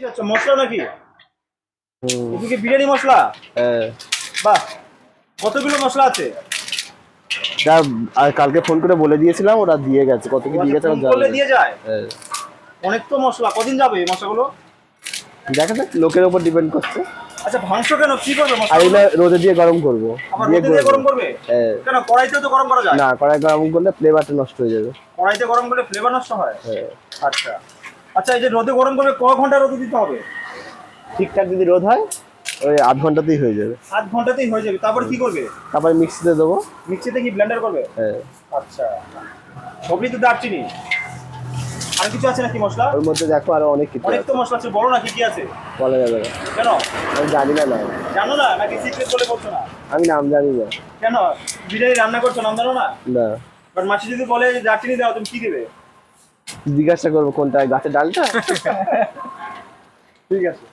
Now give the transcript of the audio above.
আচ্ছা মশলা নাকি হুম। এদিকে বিরিয়ানি মশলা? হ্যাঁ। বাহ, কতগুলো মশলা আছে? যা, আর কালকে ফোন করে বলে দিয়েছিলাম, ওরা দিয়ে গেছে। কত কি দিয়ে গেছে ফোন আমি জানি করলে না। দিয়ে যায়? হ্যাঁ। অনেক তো মশলা, কদিন যাবে এই মশলাগুলো? দেখা যাক, লোকের উপর ডিপেন্ড করছে। আচ্ছা ভাঙছো কেন, কি করবে আর মশলাগুলো? এগুলো রোদে দিয়ে গরম করবো। আবার রোদে দিয়ে গরম করবে? হ্যাঁ। কেন, কড়াইতেও তো গরম করা যায়। না, কড়াই গরম করলে ফ্লেভারটা নষ্ট হয়ে যাবে। কড়াইতে গরম করলে ফ্লেভার নষ্ট হয়? হ্যাঁ। আচ্ছা আচ্ছা, এই যে রোদে গরম করবে, ক ঘন্টা রোদে দিতে হবে? ঠিকঠাক যদি রোদ হয়, ওই আধ ঘন্টাতেই হয়ে যাবে। আধ ঘন্টাতেই হয়ে যাবে। তারপর কি করবে? তারপরে মিক্সিতে দেবো। মিক্সিতে কি ব্লেন্ডার করবে? হ্যাঁ। আচ্ছা, সবই তো দারচিনি, আর কিছু আছে নাকি মশলা? ওর মধ্যে দেখো আরো অনেক কিছু অনেক আছে। তো মশলা আছে, বলো না কি কি আছে। বলা যাবে না। কেন? আমি জানি না নাম। জানো না নাকি সিক্রেট বলে বলছো না? আমি নাম জানি না। কেন, বিরিয়ানি রান্না করছো, নাম জানো না? না। বাট মাসি যদি বলে যে দারচিনি দাও, তুমি কি দেবে? জিজ্ঞাসা করবো কোনটা, গাছের ডালটা। ঠিক আছে।